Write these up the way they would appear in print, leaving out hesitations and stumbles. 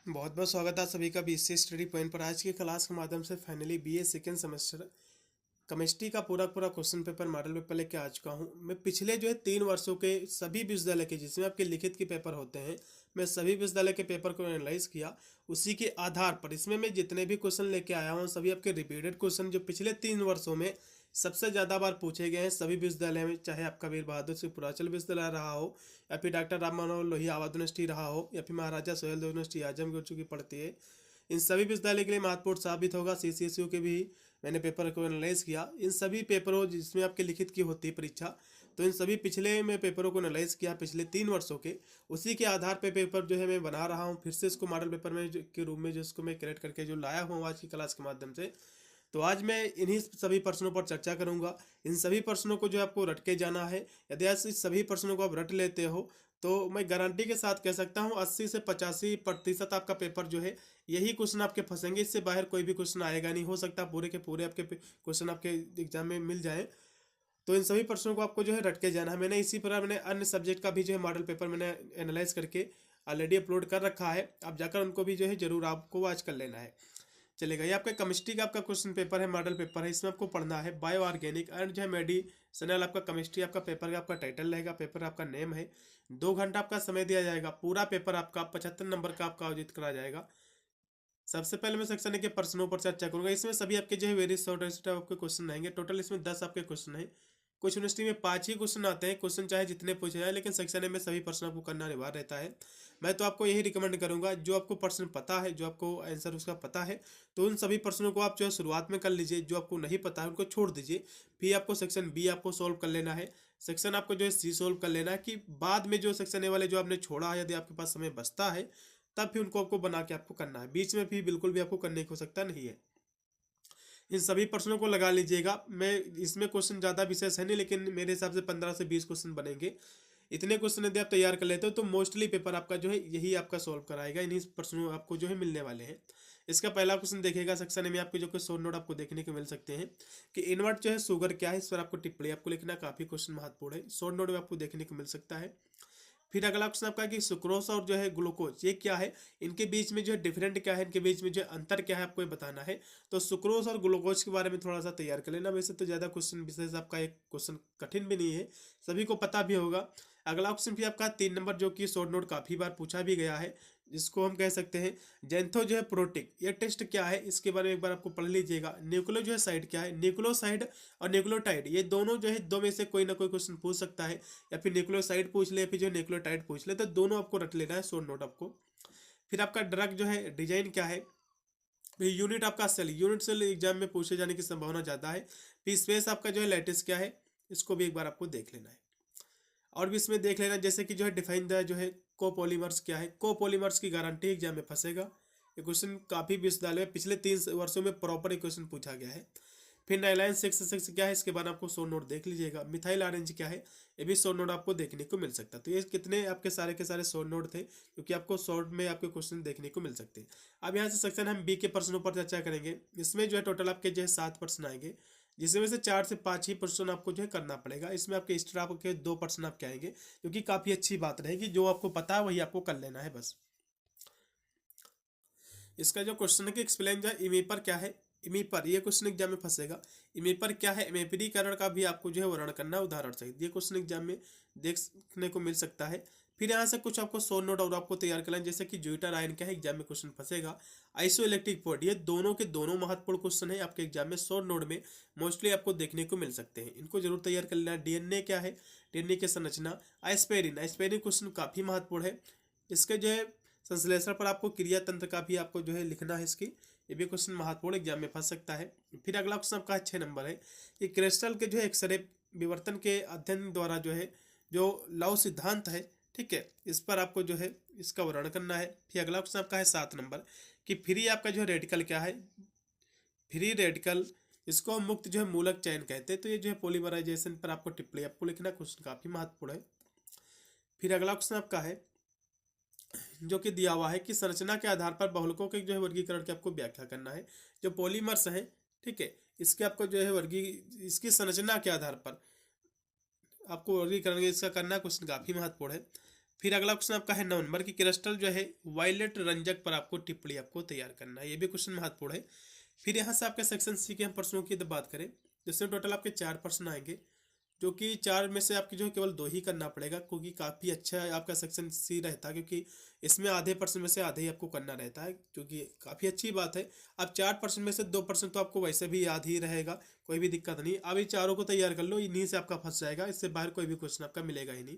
बहुत बहुत स्वागत है सभी का बीसीए स्टडी पॉइंट पर। आज की क्लास के माध्यम से finally BA second semester chemistry का पूरा पूरा क्वेश्चन पेपर मॉडल पेपर लेके आ चुका हूँ। मैं पिछले 3 वर्षों के सभी विश्वविद्यालय के जिसमें आपके लिखित के पेपर होते हैं, मैं सभी विश्वविद्यालय के पेपर को एनालाइज किया। उसी के आधार पर इसमें मैं जितने भी क्वेश्चन लेके आया हूँ सभी आपके रिपीटेड क्वेश्चन जो पिछले 3 वर्षों में सबसे ज़्यादा बार पूछे गए हैं सभी विश्वविद्यालय में, चाहे आपका वीर बहादुर सिंह पूर्वांचल विश्वविद्यालय रहा हो, या फिर डॉक्टर राम मनोहर लोहिया आवाद यूनिवर्सिटी रहा हो, या फिर महाराजा सोहेलदेव यूनिवर्सिटी आजमगढ़ चूँकि पड़ती है। इन सभी विश्वविद्यालय के लिए महत्वपूर्ण साबित होगा। CCSU के भी मैंने पेपर को एनालाइज किया। इन सभी पेपरों जिसमें आपके लिखित की होती है परीक्षा, तो इन सभी पिछले में पेपरों को एनालाइज किया पिछले 3 वर्षों के। उसी के आधार पे पेपर जो है मैं बना रहा हूँ फिर से इसको मॉडल पेपर में के रूप में, जिसको मैं क्रिएट करके जो लाया हूँ आज की क्लास के माध्यम से। तो आज मैं इन्हीं सभी प्रश्नों पर चर्चा करूंगा। इन सभी प्रश्नों को जो आपको रट के जाना है। यदि ऐसे सभी प्रश्नों को आप रट लेते हो तो मैं गारंटी के साथ कह सकता हूँ 80 से 85% आपका पेपर जो है यही क्वेश्चन आपके फंसेंगे। इससे बाहर कोई भी क्वेश्चन आएगा नहीं। हो सकता है पूरे के पूरे आपके क्वेश्चन आपके एग्जाम में मिल जाए। तो इन सभी प्रश्नों को आपको जो है रट के जाना है। मैंने इसी प्रकार मैंने अन्य सब्जेक्ट का भी जो है मॉडल पेपर मैंने एनालाइज करके ऑलरेडी अपलोड कर रखा है। आप जाकर उनको भी जो है जरूर आपको वॉच कर लेना है। चलेगा। ये आपका केमिस्ट्री का आपका क्वेश्चन पेपर है, मॉडल पेपर है। इसमें आपको पढ़ना है बायो ऑर्गेनिक एंड जो है मेडिसिनल आपका केमिस्ट्री आपका पेपर का आपका टाइटल रहेगा, पेपर आपका नेम है। 2 घंटा आपका समय दिया जाएगा। पूरा पेपर आपका 75 नंबर का आपका आयोजित करा जाएगा। सबसे पहले मैं सेक्शन ए के प्रश्नों पर चर्चा करूंगा। इसमें सभी आपके जो है वेरी शॉर्ट आपके क्वेश्चन रहेंगे। टोटल इसमें 10 आपके क्वेश्चन है। कुछ यूनिवर्सिटी में 5 ही क्वेश्चन आते हैं। क्वेश्चन चाहे जितने पूछे जाए, लेकिन सेक्शन ए में सभी प्रश्न आपको करना अनिवार्य रहता है। मैं तो आपको यही रिकमेंड करूंगा, जो आपको प्रश्न पता है, जो आपको आंसर उसका पता है, तो उन सभी प्रश्नों को आप जो है शुरुआत में कर लीजिए। जो आपको नहीं पता है उनको छोड़ दीजिए। फिर आपको सेक्शन बी आपको सोल्व कर लेना है। सेक्शन आपको जो है सी सोल्व कर लेना है, कि बाद में जो सेक्शन ए वाले जो आपने छोड़ा है, यदि आपके पास समय बचता है तब भी उनको आपको बना के आपको करना है। बीच में भी बिल्कुल भी आपको करने को सकता नहीं है। इन सभी प्रश्नों को लगा लीजिएगा। मैं इसमें क्वेश्चन ज़्यादा विशेष है नहीं, लेकिन मेरे हिसाब से 15 से 20 क्वेश्चन बनेंगे। इतने क्वेश्चन यदि आप तैयार कर लेते हो तो मोस्टली पेपर आपका जो है यही आपका सॉल्व कराएगा। इन्हीं प्रश्नों आपको जो है मिलने वाले हैं। इसका पहला क्वेश्चन देखिएगा। सेक्शन में आपको जो कुछ शॉर्ट नोट आपको देखने को मिल सकते हैं कि इन्वर्ट जो है शुगर क्या है, इस पर आपको टिप्पणी आपको लिखना। काफ़ी क्वेश्चन महत्वपूर्ण है, शॉर्ट नोट में आपको देखने को मिल सकता है। फिर अगला क्वेश्चन आपका कि सुक्रोज और जो है ग्लूकोज ये क्या है, इनके बीच में जो है डिफरेंट क्या है, इनके बीच में जो है अंतर क्या है, आपको ये बताना है। तो सुक्रोज और ग्लूकोज के बारे में थोड़ा सा तैयार कर लेना। वैसे तो ज़्यादा क्वेश्चन विशेष आपका एक क्वेश्चन कठिन भी नहीं है, सभी को पता भी होगा। अगला क्वेश्चन भी आपका 3 नंबर जो कि शॉर्ट नोट काफ़ी बार पूछा भी गया है, जिसको हम कह सकते हैं जेंथो जो है प्रोटिक, ये टेस्ट क्या है, इसके बारे में एक बार आपको पढ़ लीजिएगा। न्यूक्लियो जो है साइड क्या है, न्यूक्लियोसाइड और न्यूक्लियोटाइड ये दोनों जो है दो में से कोई ना कोई क्वेश्चन पूछ सकता है, या फिर न्यूक्लियोसाइड पूछ ले, फिर जो न्यूक्लियोटाइड पूछ ले, तो दोनों आपको रट लेना है शॉर्ट नोट आपको। फिर आपका ड्रग जो है डिजाइन क्या है, फिर यूनिट आपका सेल, यूनिट सेल एग्जाम में पूछे जाने की संभावना ज़्यादा है। फिर स्पेस आपका जो है लैटिस क्या है, इसको भी एक बार आपको देख लेना है। और भी इसमें देख लेना जैसे कि जो है डिफाइन द जो है कोपॉलीमर्स क्या है। कोपॉलीमर्स की गारंटी एग्जाम में फंसेगा। ये क्वेश्चन काफ़ी विश्वविद्यालय में पिछले 3 वर्षों में प्रॉपर एक क्वेश्चन पूछा गया है। फिर नाइलाइन 6 क्या है, इसके बाद आपको शॉर्ट नोट देख लीजिएगा। मिथाइल ऑरेंज क्या है, ये भी शॉर्ट नोट आपको देखने को मिल सकता है। तो ये कितने आपके सारे के सारे शॉर्ट नोट थे, क्योंकि आपको शॉर्ट में आपके क्वेश्चन देखने को मिल सकते हैं। अब यहाँ से सेक्शन हम बी के प्रश्नों पर चर्चा करेंगे। इसमें जो है टोटल आपके जो है 7 प्रश्न आएंगे, जिसमें से 4 से 5 ही प्रश्न आपको जो है करना पड़ेगा। इसमें आपके एक्स्ट्रा के 2 प्रश्न आपके आएंगे, क्योंकि काफ़ी अच्छी बात रहेगी। जो आपको पता है वही आपको कर लेना है बस। इसका जो क्वेश्चन है कि एक्सप्लेन जो है इमेपर क्या है, इमेपर ये क्वेश्चन एग्जाम में फंसेगा। इमेपर क्या है, इमेपरीकरण का भी आपको जो है वर्णन करना है उदाहरण सहित। ये क्वेश्चन एग्जाम में देखने को मिल सकता है। फिर यहाँ से कुछ आपको शॉर्ट नोट और आपको तैयार करना है, जैसे कि ज्यूटर आयन क्या है, एग्जाम में क्वेश्चन फंसेगा। आइसो इलेक्ट्रिक पोर्ट, ये दोनों के दोनों महत्वपूर्ण क्वेश्चन है आपके एग्जाम में शॉर्ट नोट में मोस्टली आपको देखने को मिल सकते हैं। इनको जरूर तैयार कर लेना। डीएनए क्या है, डीएनए की संरचना। आइस्पेरिन, आइस्पेरिन क्वेश्चन काफ़ी महत्वपूर्ण है। इसके जो है संश्लेषण पर आपको क्रिया तंत्र का भी आपको जो है लिखना है इसकी। ये भी क्वेश्चन महत्वपूर्ण एग्जाम में फंस सकता है। फिर अगला क्वेश्चन आपका 6 नंबर है कि क्रिस्टल के जो है एक्सरे विवर्तन के अध्ययन द्वारा जो है जो लव सिद्धांत है, ठीक है, इस पर आपको जो है इसका वर्णन करना है। फिर अगला क्वेश्चन आपका है 7 नंबर कि फ्री आपका जो है रेडिकल क्या है, फ्री रेडिकल इसको हम मुक्त जो है मूलक चयन कहते हैं। तो ये जो है पॉलीमराइजेशन पर आपको टिप्पणी आपको लिखना, क्वेश्चन काफ़ी महत्वपूर्ण है। फिर अगला क्वेश्चन आपका है जो कि दिया हुआ है कि संरचना के आधार पर बहुलकों के जो है वर्गीकरण की आपको व्याख्या करना है। जो पॉलीमर्स हैं, ठीक है, इसके आपको जो है इसकी संरचना के आधार पर आपको वर्गीकरण इसका करना, क्वेश्चन काफ़ी महत्वपूर्ण है। फिर अगला क्वेश्चन आपका है 9 नंबर की क्रिस्टल जो है वायलेट रंजक पर आपको टिप्पणी आपको तैयार करना है, ये भी क्वेश्चन महत्वपूर्ण है। फिर यहाँ से आपके सेक्शन सी के हम प्रश्नों की बात करें, जिसमें टोटल आपके 4 प्रश्न आएंगे, जो कि 4 में से आपकी जो है केवल 2 ही करना पड़ेगा, क्योंकि काफ़ी अच्छा आपका सेक्शन सी रहता है, क्योंकि इसमें आधे प्रश्न में से आधे ही आपको करना रहता है, क्योंकि काफ़ी अच्छी बात है। अब 4 प्रश्न में से 2 प्रश्न तो आपको वैसे भी याद ही रहेगा, कोई भी दिक्कत नहीं। अब ये चारों को तैयार कर लो, इन्हीं से आपका फंस जाएगा, इससे बाहर कोई भी क्वेश्चन आपका मिलेगा ही नहीं।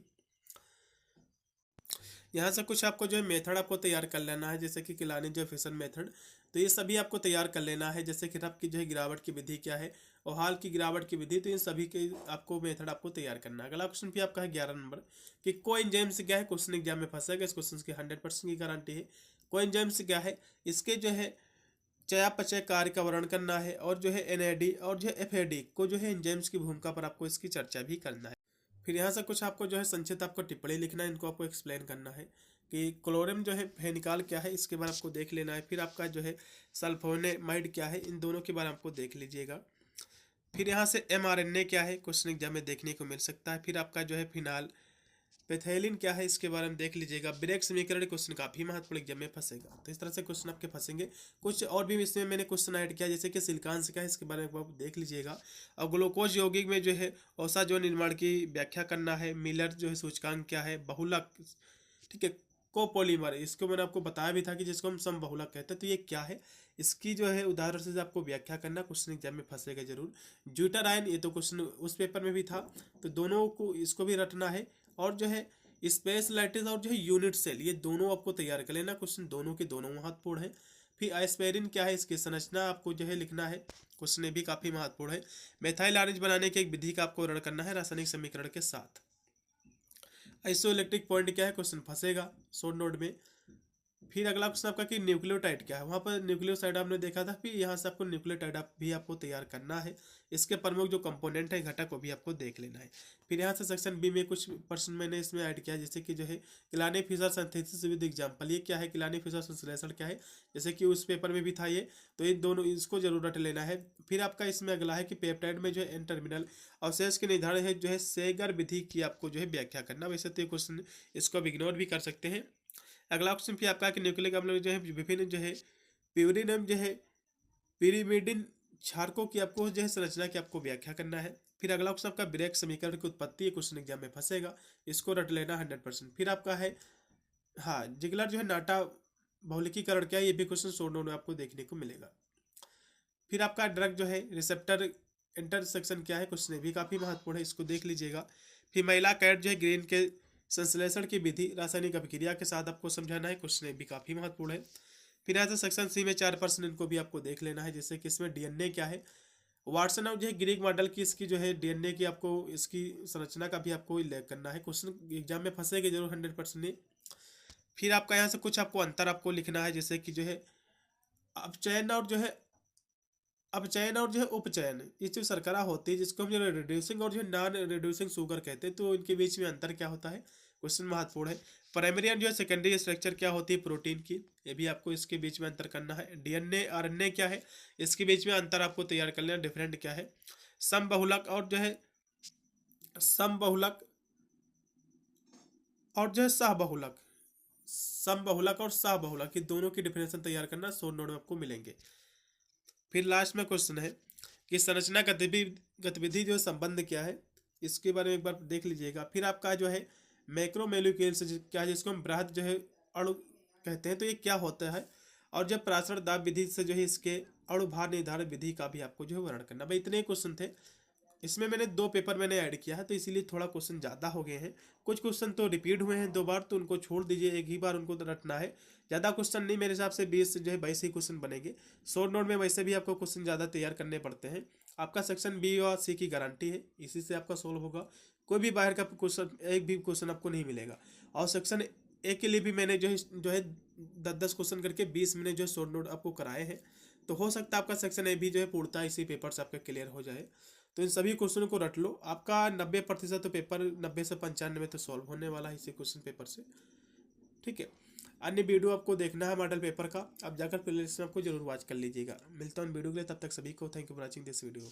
यहाँ से कुछ आपको जो है मेथड आपको तैयार कर लेना है, जैसे कि किलानी जो फिशन मेथड, तो ये सभी आपको तैयार कर लेना है। जैसे कि आपकी जो है गिरावट की विधि क्या है और हाल की गिरावट की विधि, तो इन सभी के आपको मेथड आपको तैयार करना है। अगला क्वेश्चन भी आपका है 11 नंबर कि कोएंजाइम्स क्या है, क्वेश्चन एग्जाम में फंसेगा, इस क्वेश्चन की 100% की गारंटी है। कोएंजाइम्स क्या है, इसके जो है चयापचय कार्य का वर्णन करना है, और जो है एनएडी और जो है एफएडी को जो है एंजाइम्स की भूमिका पर आपको इसकी चर्चा भी करना है। फिर यहाँ से कुछ आपको जो है संक्षिप्त आपको टिप्पणी लिखना है, इनको आपको एक्सप्लेन करना है कि क्लोरम जो है फेनिकाल क्या है, इसके बारे में आपको देख लेना है। फिर आपका जो है सल्फोनेमाइड क्या है, इन दोनों के बारे में आपको देख लीजिएगा। फिर यहाँ से mRNA क्या है, क्वेश्चन एग्जाम में देखने को मिल सकता है। फिर आपका जो है फिनाल पैथेलिन क्या है, इसके बारे में देख लीजिएगा। ब्रेक समीकरण क्वेश्चन काफी महत्वपूर्ण एग्जाम में फंसेगा, तो इस तरह से क्वेश्चन आपके फंसेंगे। कुछ और भी इसमें मैंने क्वेश्चन ऐड किया, जैसे कि सिलिकॉन क्या है, इसके बारे में आप देख लीजिएगा। और ग्लूकोज यौगिक में जो है औसा जो निर्माण की व्याख्या करना है। मिलर जो है सूचकांक क्या है, बहुलक, ठीक है, कोपोलीमर, इसको मैंने आपको बताया भी था कि जिसको हम समबहुलक कहते हैं, तो ये क्या है, इसकी जो है उदाहरण से आपको व्याख्या करना, क्वेश्चन एग्जाम में फंसेगा जरूर। ज्यूटर आयन, ये तो क्वेश्चन उस पेपर में भी था, तो दोनों को इसको भी रटना है। और जो है स्पेस लैटिस और जो है यूनिट सेल, ये दोनों आपको तैयार कर लेना, क्वेश्चन दोनों के दोनों महत्वपूर्ण है। फिर एस्पेरिन क्या है, इसकी संरचना आपको जो है लिखना है, क्वेश्चन ये भी काफी महत्वपूर्ण है। मेथाइल ऑरेंज बनाने की एक विधि का आपको वर्णन करना है रासायनिक समीकरण के साथ। आइसोइलेक्ट्रिक पॉइंट क्या है, क्वेश्चन फंसेगा शॉर्ट नोट में। फिर अगला क्वेश्चन आपका कि न्यूक्लियोटाइड क्या है, वहाँ पर न्यूक्लियोसाइड आपने देखा था, फिर यहाँ से आपको न्यूक्लियोटाइड भी आपको तैयार करना है। इसके प्रमुख जो कंपोनेंट है घटक, वो भी आपको देख लेना है। फिर यहाँ से सेक्शन बी में कुछ प्रश्न मैंने इसमें ऐड किया, जैसे कि जो है किलानी फिशर सिंथेसिस विद एग्जाम्पल, ये क्या है, किलानी फिशर संश्लेषण क्या है, जैसे कि उस पेपर में भी था ये, तो ये दोनों इसको जरूर रट लेना है। फिर आपका इसमें अगला है कि पेप्टाइड में जो है एन टर्मिनल अवशेष के निर्धारण है, जो है सेगर विधि की आपको जो है व्याख्या करना। वैसे तो ये क्वेश्चन इसको आप इग्नोर भी कर सकते हैं। अगला क्वेश्चन फिर आपका कि न्यूक्लिक अम्ल जो है विभिन्न जो है प्यूरिनम जो है पिरिमिडिन क्षारकों की आपको जो है संरचना की आपको व्याख्या करना है। फिर अगला क्वेश्चन आपका ब्रेक समीकरण की उत्पत्ति, क्वेश्चन एग्जाम में फंसेगा, इसको रट लेना 100%। फिर आपका है हाँ जिगलर जो है नाटा बहुलिकीकरण क्या है, ये भी क्वेश्चन शॉर्ट नोट में आपको देखने को मिलेगा। फिर आपका ड्रग जो है रिसेप्टर इंटरसेक्शन क्या है, क्वेश्चन ये भी काफी महत्वपूर्ण है, इसको देख लीजिएगा। फिर महिला कैट जो है ग्रीन के संश्लेषण की विधि रासायनिक अभिक्रिया के साथ आपको समझाना है, क्वेश्चन भी काफी महत्वपूर्ण है। फिर यहाँ से सेक्शन सी में 4%, इनको भी आपको देख लेना है, जैसे कि इसमें डीएनए क्या है, वाटसन और जो है ग्रीक मॉडल की इसकी जो है डीएनए की आपको इसकी संरचना का भी आपको उल्लेख करना है, क्वेश्चन एग्जाम में फंसेगा जरूर 100%। फिर आपका यहाँ से कुछ आपको अंतर आपको लिखना है, जैसे कि जो है अपचयन और जो है अपचयन और जो है उपचयन, ये जो शर्करा होती है जिसको हम जो रिड्यूसिंग और जो है नॉन रिड्यूसिंग शुगर कहते हैं, तो इनके बीच में अंतर क्या होता है, क्वेश्चन महत्वपूर्ण है। प्राइमरी एंड जो है सेकेंडरी स्ट्रक्चर क्या होती है प्रोटीन की, ये भी आपको इसके बीच में अंतर करना है। डीएनए आरएनए क्या है, इसके बीच में अंतर आपको तैयार कर लेना, डिफरेंट क्या है। समबहुलक और जो है समबहुलक और जो है सहबहुलक, समबहुलक और सहबहुलक, ये दोनों की डिफिनेशन तैयार करना, शॉर्ट नोट में आपको मिलेंगे। फिर लास्ट में क्वेश्चन है कि संरचना गतिविधि जो संबंध क्या है, इसके बारे में एक बार देख लीजिएगा। फिर आपका जो है मैक्रोमोलिक्यूल्स क्या है, जिसको हम बृहद जो है अणु कहते हैं, तो ये क्या होता है। और जब प्रासरण दाब विधि से जो है इसके अणु भार निर्धारण विधि का भी आपको जो है वर्णन करना। भाई इतने क्वेश्चन थे, इसमें मैंने 2 पेपर मैंने ऐड किया है, तो इसीलिए थोड़ा क्वेश्चन ज़्यादा हो गए हैं। कुछ क्वेश्चन तो रिपीट हुए हैं 2 बार, तो उनको छोड़ दीजिए, एक ही बार उनको रटना है। ज़्यादा क्वेश्चन नहीं, मेरे हिसाब से 20 से जो है 22 ही क्वेश्चन बनेंगे। शॉर्ट नोट में वैसे भी आपको क्वेश्चन ज़्यादा तैयार करने पड़ते हैं। आपका सेक्शन बी और सी की गारंटी है, इसी से आपका सोल्व होगा, कोई भी बाहर का क्वेश्चन एक भी क्वेश्चन आपको नहीं मिलेगा। और सेक्शन ए के लिए भी मैंने जो है 10-10 क्वेश्चन करके 20 मिनट जो है शॉर्ट नोट आपको कराए हैं, तो हो सकता है आपका सेक्शन ए भी जो है पूर्णतः इसी पेपर से आपका क्लियर हो जाए। तो इन सभी क्वेश्चनों को रट लो, आपका 90% तो पेपर 90 से 95 तो सॉल्व होने वाला है इसी क्वेश्चन पेपर से, ठीक है। अन्य वीडियो आपको देखना है मॉडल पेपर का, आप जाकर प्लेलिस्ट में आपको जरूर वॉच कर लीजिएगा। मिलता हूँ वीडियो के लिए, तब तक सभी को thank you for watching this video.